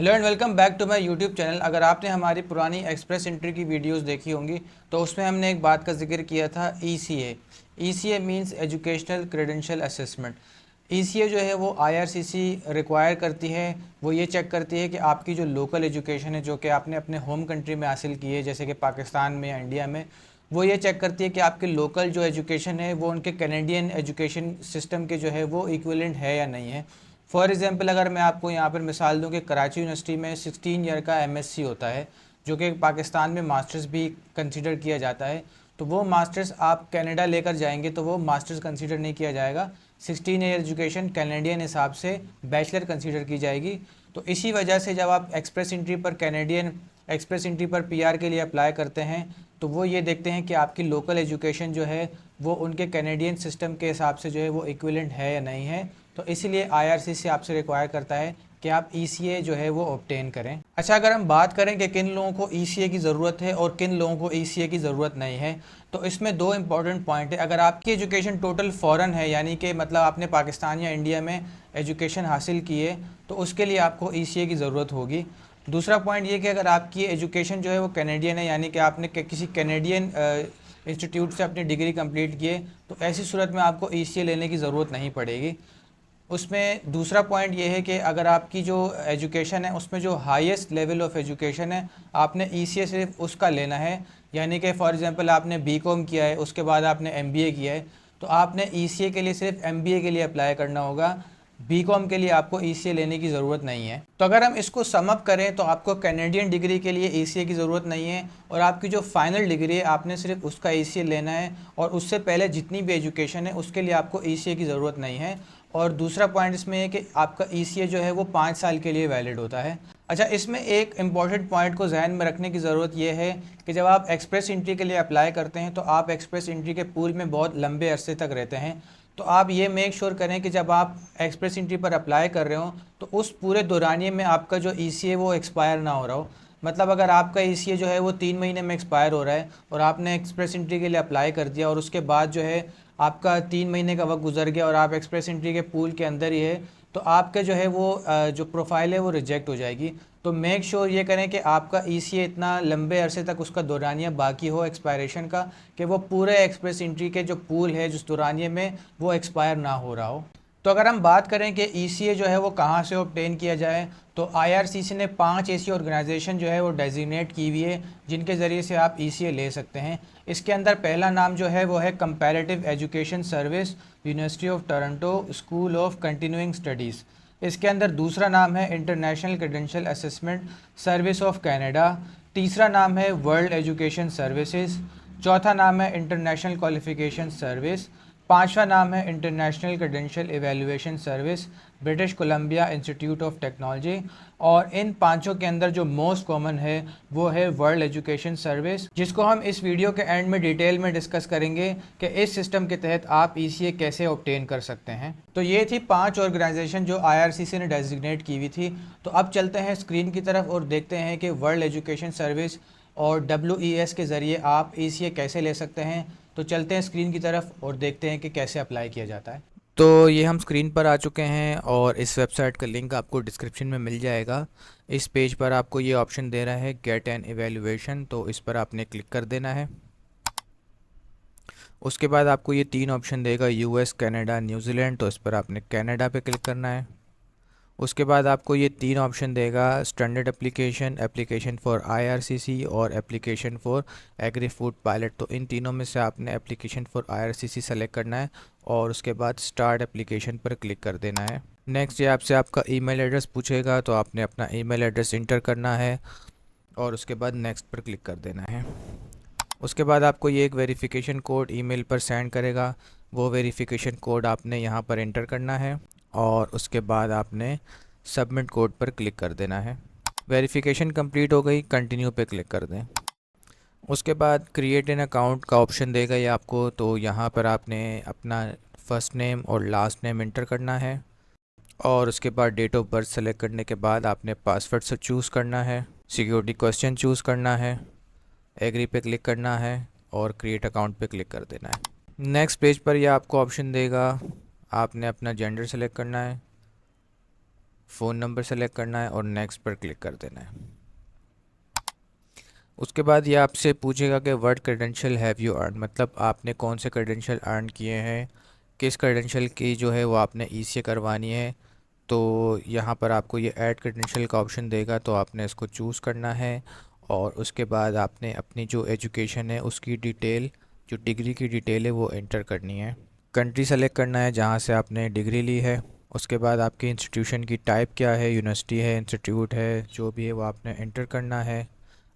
Hello and welcome back to my YouTube channel. अगर आपने हमारी पुरानी एक्सप्रेस एंट्री की वीडियोस देखी होंगी तो उसमें हमने एक बात का जिक्र किया था ECA। ECA means educational credential assessment. ECA जो है वो IRCC रिक्वायर करती है, वो ये चेक करती है कि आपकी जो लोकल एजुकेशन है जो कि आपने अपने होम कंट्री में हासिल की है, जैसे कि पाकिस्तान में या इंडिया में, वो ये चेक करती है कि आपकी लोकल जो एजुकेशन है वो उनके कैनेडियन एजुकेशन सिस्टम के जो है वो इक्विवेलेंट है या नहीं है। फॉर एग्ज़ाम्पल अगर मैं आपको यहाँ पर मिसाल दूँ कि कराची यूनिवर्सिटी में 16 ईयर का MSc होता है, जो कि पाकिस्तान में मास्टर्स भी कंसीडर किया जाता है। तो वो मास्टर्स आप कनाडा लेकर जाएंगे तो वो मास्टर्स कंसीडर नहीं किया जाएगा। 16 ईयर एजुकेशन कैनेडियन हिसाब से बैचलर कंसीडर की जाएगी। तो इसी वजह से जब आप एक्सप्रेस एंट्री पर कैनेडियन एक्सप्रेस एंट्री पर PR के लिए अप्लाई करते हैं तो वो ये देखते हैं कि आपकी लोकल एजुकेशन जो है वो उनके कैनेडियन सिस्टम के हिसाब से जो है वो इक्विवेलेंट है या नहीं है। तो इसीलिए IRCC आपसे रिक्वायर करता है कि आप ECA जो है वो ऑब्टेन करें। अच्छा, अगर हम बात करें कि किन लोगों को ECA की ज़रूरत है और किन लोगों को ECA की ज़रूरत नहीं है, तो इसमें दो इंपॉर्टेंट पॉइंट है। अगर आपकी एजुकेशन टोटल फ़ॉरेन है, यानी कि मतलब आपने पाकिस्तान या इंडिया में एजुकेशन हासिल की है, तो उसके लिए आपको ECA की ज़रूरत होगी। दूसरा पॉइंट ये कि अगर आपकी एजुकेशन जो है वो कैनेडियन है, यानी कि आपने किसी कैनेडियन इंस्टीट्यूट से अपनी डिग्री कंप्लीट की है, तो ऐसी सूरत में आपको ECA लेने की ज़रूरत नहीं पड़ेगी। उसमें दूसरा पॉइंट ये है कि अगर आपकी जो एजुकेशन है उसमें जो हाईएस्ट लेवल ऑफ एजुकेशन है, आपने ECA सिर्फ उसका लेना है। यानी कि फॉर एग्जांपल आपने BCom किया है, उसके बाद आपने MBA किया है, तो आपने ECA के लिए सिर्फ MBA के लिए अप्लाई करना होगा। BCom के लिए आपको ECA लेने की ज़रूरत नहीं है। तो अगर हम इसको समअप करें तो आपको कैनेडियन डिग्री के लिए ECA की ज़रूरत नहीं है, और आपकी जो फाइनल डिग्री है आपने सिर्फ उसका ECA लेना है, और उससे पहले जितनी भी एजुकेशन है उसके लिए आपको ECA की ज़रूरत नहीं है। और दूसरा पॉइंट इसमें है कि आपका ECA जो है वो 5 साल के लिए वैलिड होता है। अच्छा, इसमें एक इम्पॉर्टेंट पॉइंट को जहन में रखने की ज़रूरत यह है कि जब आप एक्सप्रेस एंट्री के लिए अप्लाई करते हैं तो आप एक्सप्रेस एंट्री के पूल में बहुत लंबे अरसे तक रहते हैं। तो आप ये मेक श्योर करें कि जब आप एक्सप्रेस एंट्री पर अप्लाई कर रहे हो तो उस पूरे दौरानिए में आपका जो ECA वो एक्सपायर ना हो रहा हो। मतलब अगर आपका ECA जो है वो 3 महीने में एक्सपायर हो रहा है और आपने एक्सप्रेस एंट्री के लिए अप्लाई कर दिया और उसके बाद जो है आपका 3 महीने का वक्त गुजर गया और आप एक्सप्रेस एंट्री के पूल के अंदर ही है, तो आपके जो है वो जो प्रोफाइल है वो रिजेक्ट हो जाएगी। तो मेक श्योर ये करें कि आपका ECA इतना लंबे अरसे तक उसका दौरानिया बाकी हो एक्सपायरेशन का, कि वो पूरे एक्सप्रेस एंट्री के जो पूल है जिस दौरानिए में वो एक्सपायर ना हो रहा हो। तो अगर हम बात करें कि ECA जो है वो कहाँ से ऑब्टेन किया जाए, तो IRCC ने 5 ऐसी ऑर्गेनाइजेशन जो है वो डेजिग्नेट की हुई है जिनके ज़रिए से आप ECA ले सकते हैं। इसके अंदर पहला नाम जो है वो है comparative education service, university of Toronto school of continuing studies. इसके अंदर दूसरा नाम है international credential assessment service of Canada. तीसरा नाम है वर्ल्ड एजुकेशन सर्विसेज। चौथा नाम है इंटरनेशनल क्वालिफिकेशन सर्विस। पांचवा नाम है international credential evaluation service, British Columbia institute of technology. और इन पांचों के अंदर जो मोस्ट कॉमन है वो है वर्ल्ड एजुकेशन सर्विस, जिसको हम इस वीडियो के एंड में डिटेल में डिस्कस करेंगे कि इस सिस्टम के तहत आप ECA कैसे ऑब्टेन कर सकते हैं। तो ये थी 5 ऑर्गेनाइजेशन जो IRCC ने डेजिग्नेट की हुई थी। तो अब चलते हैं स्क्रीन की तरफ और देखते हैं कि वर्ल्ड एजुकेशन सर्विस और WES के ज़रिए आप ECA कैसे ले सकते हैं। तो चलते हैं स्क्रीन की तरफ और देखते हैं कि कैसे अप्लाई किया जाता है। तो ये हम स्क्रीन पर आ चुके हैं और इस वेबसाइट का लिंक आपको डिस्क्रिप्शन में मिल जाएगा। इस पेज पर आपको ये ऑप्शन दे रहा है गेट एन एवेल्यूएशन, तो इस पर आपने क्लिक कर देना है। उसके बाद आपको ये 3 ऑप्शन देगा US, कनाडा, न्यूजीलैंड, तो इस पर आपने कनाडा पे क्लिक करना है। उसके बाद आपको ये 3 ऑप्शन देगा standard application, application for IRCC और application for agri food pilot. तो इन तीनों में से आपने एप्लीकेशन फॉर IRCC सेलेक्ट करना है और उसके बाद स्टार्ट एप्लीकेशन पर क्लिक कर देना है। नेक्स्ट ये आपसे आपका ईमेल एड्रेस पूछेगा, तो आपने अपना ईमेल एड्रेस इंटर करना है और उसके बाद नेक्स्ट पर क्लिक कर देना है। उसके बाद आपको ये एक वेरिफिकेशन कोड ईमेल पर सेंड करेगा, वो वेरिफिकेशन कोड आपने यहाँ पर एंटर करना है और उसके बाद आपने सबमिट कोड पर क्लिक कर देना है। वेरिफिकेशन कंप्लीट हो गई, कंटिन्यू पे क्लिक कर दें। उसके बाद क्रिएट एन अकाउंट का ऑप्शन देगा ये आपको, तो यहाँ पर आपने अपना फ़र्स्ट नेम और लास्ट नेम इंटर करना है और उसके बाद डेट ऑफ बर्थ सेलेक्ट करने के बाद आपने पासवर्ड से चूज़ करना है, सिक्योरिटी क्वेश्चन चूज़ करना है, एग्री पे क्लिक करना है और क्रिएट अकाउंट पे क्लिक कर देना है। नेक्स्ट पेज पर यह आपको ऑप्शन देगा, आपने अपना जेंडर सेलेक्ट करना है, फ़ोन नंबर सेलेक्ट करना है और नेक्स्ट पर क्लिक कर देना है। उसके बाद ये आपसे पूछेगा कि what credential have you earn, मतलब आपने कौन से क्रेडेंशियल अर्न किए हैं, किस क्रेडेंशियल की जो है वो आपने ईसीए करवानी है। तो यहाँ पर आपको ये ऐड क्रेडेंशियल का ऑप्शन देगा, तो आपने इसको चूज़ करना है और उसके बाद आपने अपनी जो एजुकेशन है उसकी डिटेल, जो डिग्री की डिटेल है वो एंटर करनी है। कंट्री सेलेक्ट करना है जहाँ से आपने डिग्री ली है। उसके बाद आपके इंस्टीट्यूशन की टाइप क्या है, यूनिवर्सिटी है, इंस्टीट्यूट है, जो भी है वो आपने एंटर करना है।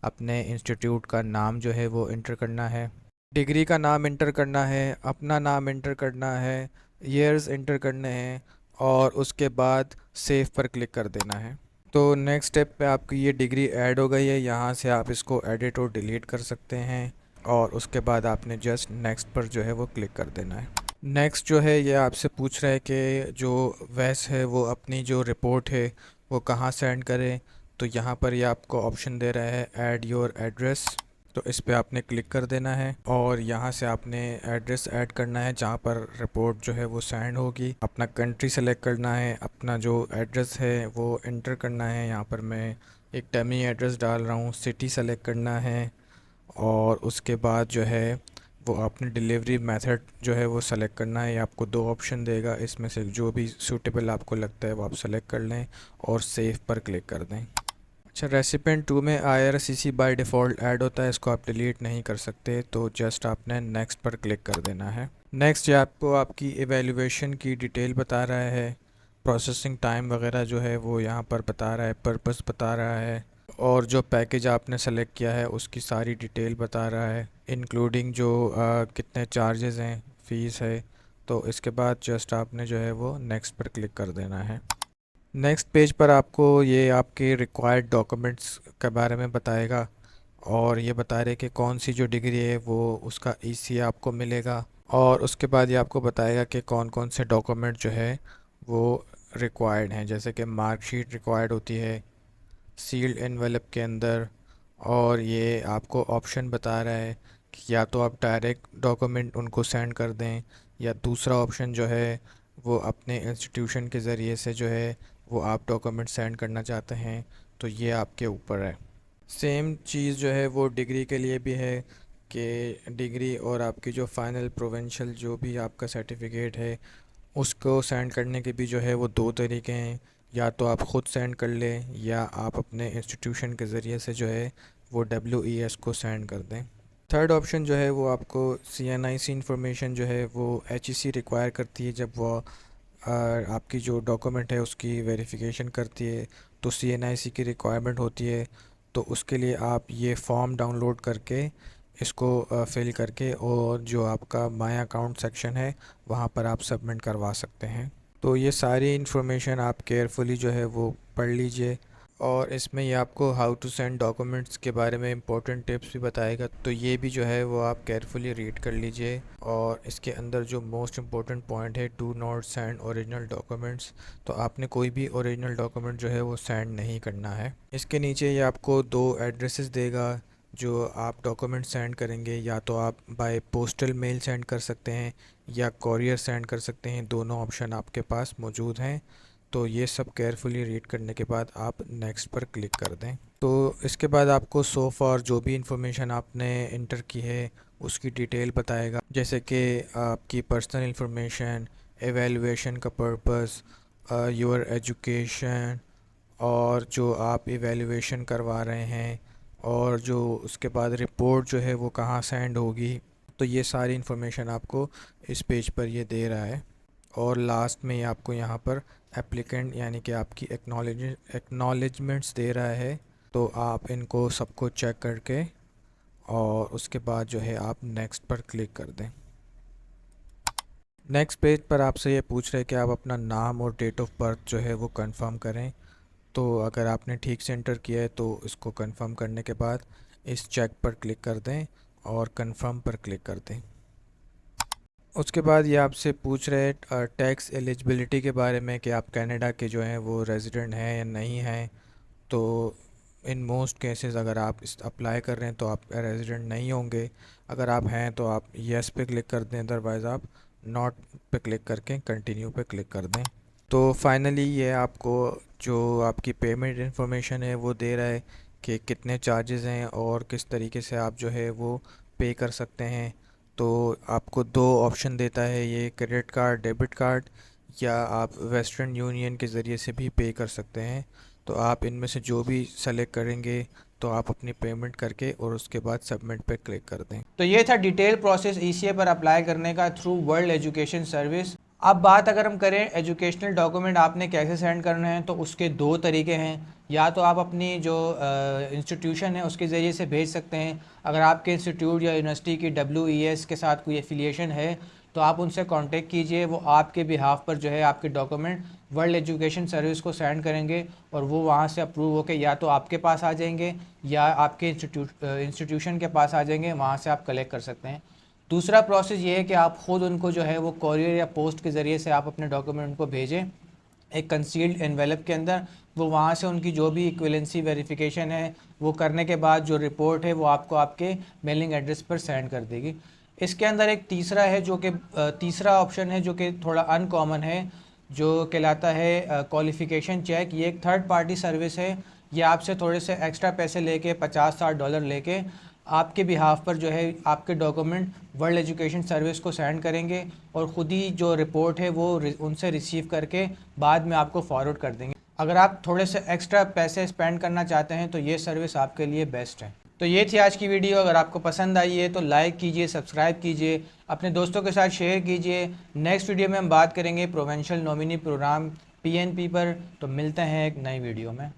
अपने इंस्टीट्यूट का नाम जो है वो एंटर करना है, डिग्री का नाम एंटर करना है, अपना नाम एंटर करना है, ईयर्स एंटर करने हैं और उसके बाद सेव पर क्लिक कर देना है। तो नेक्स्ट स्टेप पे आपकी ये डिग्री ऐड हो गई है, यहाँ से आप इसको एडिट और डिलीट कर सकते हैं और उसके बाद आपने जस्ट नेक्स्ट पर जो है वो क्लिक कर देना है। नेक्स्ट जो है ये आपसे पूछ रहा है कि जो वैस है वो अपनी जो रिपोर्ट है वो कहाँ सेंड करे। तो यहाँ पर ये आपको ऑप्शन दे रहा है ऐड योर एड्रेस, तो इस पे आपने क्लिक कर देना है और यहाँ से आपने एड्रेस ऐड करना है जहाँ पर रिपोर्ट जो है वो सेंड होगी। अपना कंट्री सेलेक्ट करना है, अपना जो एड्रेस है वो एंटर करना है। यहाँ पर मैं एक डमी एड्रेस डाल रहा हूँ, सिटी सेलेक्ट करना है और उसके बाद जो है वो आपने डिलीवरी मेथड जो है वो सेलेक्ट करना है। ये आपको दो ऑप्शन देगा, इसमें से जो भी सूटेबल आपको लगता है वो आप सेलेक्ट कर लें और सेव पर क्लिक कर दें। अच्छा, रेसिपेंट 2 में IRCC बाय डिफ़ॉल्ट ऐड होता है, इसको आप डिलीट नहीं कर सकते, तो जस्ट आपने नेक्स्ट पर क्लिक कर देना है। नेक्स्ट ये आपको आपकी एवेल्यूएशन की डिटेल बता रहा है, प्रोसेसिंग टाइम वगैरह जो है वो यहाँ पर बता रहा है, पर्पस बता रहा है और जो पैकेज आपने सेलेक्ट किया है उसकी सारी डिटेल बता रहा है, इंक्लूडिंग जो कितने चार्जेस हैं, फ़ीस है। तो इसके बाद जस्ट आपने जो है वो नेक्स्ट पर क्लिक कर देना है। नेक्स्ट पेज पर आपको ये आपके रिक्वायर्ड डॉक्यूमेंट्स के बारे में बताएगा और ये बता रहे कि कौन सी जो डिग्री है वो उसका ईसीए आपको मिलेगा और उसके बाद ये आपको बताएगा कि कौन कौन से डॉक्यूमेंट जो है वो रिक्वायर्ड हैं, जैसे कि मार्कशीट रिक्वायर्ड होती है सील्ड एनवेलप के अंदर। और ये आपको ऑप्शन बता रहा है कि या तो आप डायरेक्ट डॉक्यूमेंट उनको सेंड कर दें या दूसरा ऑप्शन जो है वो अपने इंस्टीट्यूशन के ज़रिए से जो है वो आप डॉक्यूमेंट सेंड करना चाहते हैं, तो ये आपके ऊपर है। सेम चीज़ जो है वो डिग्री के लिए भी है कि डिग्री और आपकी जो फाइनल प्रोविंशियल जो भी आपका सर्टिफिकेट है उसको सेंड करने के भी जो है वो दो तरीके हैं, या तो आप ख़ुद सेंड कर लें या आप अपने इंस्टीट्यूशन के ज़रिए से जो है वो WES को सेंड कर दें। थर्ड ऑप्शन जो है वो आपको CNIC इंफॉर्मेशन जो है वो HEC रिक्वायर करती है, जब वो आपकी जो डॉक्यूमेंट है उसकी वेरिफिकेशन करती है तो CNIC की रिक्वायरमेंट होती है। तो उसके लिए आप ये फॉर्म डाउनलोड करके इसको फिल करके और जो आपका माय अकाउंट सेक्शन है वहाँ पर आप सबमिट करवा सकते हैं। तो ये सारी इन्फॉर्मेशन आप केयरफुली जो है वो पढ़ लीजिए और इसमें ये आपको हाउ टू सेंड डॉक्यूमेंट्स के बारे में इंपॉर्टेंट टिप्स भी बताएगा, तो ये भी जो है वो आप केयरफुली रीड कर लीजिए। और इसके अंदर जो मोस्ट इम्पॉर्टेंट पॉइंट है do not send original documents, तो आपने कोई भी ओरिजिनल डॉक्यूमेंट जो है वो सेंड नहीं करना है। इसके नीचे ये आपको दो एड्रेसेस देगा जो आप डॉक्यूमेंट सेंड करेंगे, या तो आप बाय पोस्टल मेल सेंड कर सकते हैं या कॉरियर सेंड कर सकते हैं, दोनों ऑप्शन आपके पास मौजूद हैं। तो ये सब केयरफुली रीड करने के बाद आप नेक्स्ट पर क्लिक कर दें। तो इसके बाद आपको सो फार जो भी इंफॉर्मेशन आपने इंटर की है उसकी डिटेल बताएगा, जैसे कि आपकी पर्सनल इंफॉर्मेशन, एवेलुएशन का पर्पस, योर एजुकेशन और जो आप एवेलुएशन करवा रहे हैं और जो उसके बाद रिपोर्ट जो है वो कहाँ सेंड होगी। तो ये सारी इन्फॉर्मेशन आपको इस पेज पर ये दे रहा है। और लास्ट में ये आपको यहाँ पर एप्लीकेंट यानी कि आपकी एक्नॉलेजमेंट्स दे रहा है, तो आप इनको सबको चेक करके और उसके बाद जो है आप नेक्स्ट पर क्लिक कर दें। नेक्स्ट पेज पर आपसे ये पूछ रहे हैं कि आप अपना नाम और डेट ऑफ बर्थ जो है वो कंफर्म करें। तो अगर आपने ठीक से एंटर किया है तो इसको कंफर्म करने के बाद इस चेक पर क्लिक कर दें और कंफर्म पर क्लिक कर दें। उसके बाद ये आपसे पूछ रहे हैं टैक्स एलिजिबिलिटी के बारे में कि आप कनाडा के जो हैं वो रेजिडेंट हैं या नहीं हैं। तो इन मोस्ट केसेस अगर आप इस अप्लाई कर रहे हैं तो आप रेजिडेंट नहीं होंगे। अगर आप हैं तो आप येस पे क्लिक कर दें, अदरवाइज़ आप नॉट पे क्लिक करके कंटिन्यू पे क्लिक कर दें। तो फाइनली ये आपको जो आपकी पेमेंट इन्फॉर्मेशन है वो दे रहा है कि कितने चार्जेस हैं और किस तरीके से आप जो है वो पे कर सकते हैं। तो आपको दो ऑप्शन देता है ये, क्रेडिट कार्ड, डेबिट कार्ड, या आप वेस्टर्न यूनियन के ज़रिए से भी पे कर सकते हैं। तो आप इनमें से जो भी सेलेक्ट करेंगे तो आप अपनी पेमेंट करके और उसके बाद सबमिट पे क्लिक कर दें। तो ये था डिटेल प्रोसेस ईसीए पर अप्लाई करने का थ्रू वर्ल्ड एजुकेशन सर्विस। अब बात अगर हम करें एजुकेशनल डॉक्यूमेंट आपने कैसे सेंड करने हैं, तो उसके दो तरीके हैं। या तो आप अपनी जो इंस्टीट्यूशन है उसके ज़रिए से भेज सकते हैं। अगर आपके इंस्टीट्यूट या यूनिवर्सिटी की WES के साथ कोई एफिलिएशन है तो आप उनसे कांटेक्ट कीजिए, वो आपके बिहाफ पर जो है आपके डॉक्यूमेंट वर्ल्ड एजुकेशन सर्विस को सेंड करेंगे और वो वहाँ से अप्रूव होकर या तो आपके पास आ जाएंगे या आपके इंस्टीट्यूशन के पास आ जाएंगे, वहाँ से आप कलेक्ट कर सकते हैं। दूसरा प्रोसेस ये है कि आप ख़ुद उनको जो है वो कोरियर या पोस्ट के ज़रिए से आप अपने डॉक्यूमेंट उनको भेजें एक कंसील्ड एनवेलप के अंदर। वो वहाँ से उनकी जो भी इक्विवेलेंसी वेरिफिकेशन है वो करने के बाद जो रिपोर्ट है वो आपको आपके मेलिंग एड्रेस पर सेंड कर देगी। इसके अंदर एक तीसरा है जो कि तीसरा ऑप्शन है जो कि थोड़ा अनकॉमन है, जो कहलाता है क्वालिफ़िकेशन चेक। ये एक थर्ड पार्टी सर्विस है। ये आपसे थोड़े से एक्स्ट्रा पैसे लेके $50-60 लेके आपके बिहाफ पर जो है आपके डॉक्यूमेंट वर्ल्ड एजुकेशन सर्विस को सेंड करेंगे और ख़ुद ही जो रिपोर्ट है वो उनसे रिसीव करके बाद में आपको फॉरवर्ड कर देंगे। अगर आप थोड़े से एक्स्ट्रा पैसे स्पेंड करना चाहते हैं तो ये सर्विस आपके लिए बेस्ट है। तो ये थी आज की वीडियो। अगर आपको पसंद आई है तो लाइक कीजिए, सब्सक्राइब कीजिए, अपने दोस्तों के साथ शेयर कीजिए। नेक्स्ट वीडियो में हम बात करेंगे प्रोविंशियल नॉमिनी प्रोग्राम PNP पर। तो मिलते हैं एक नई वीडियो में।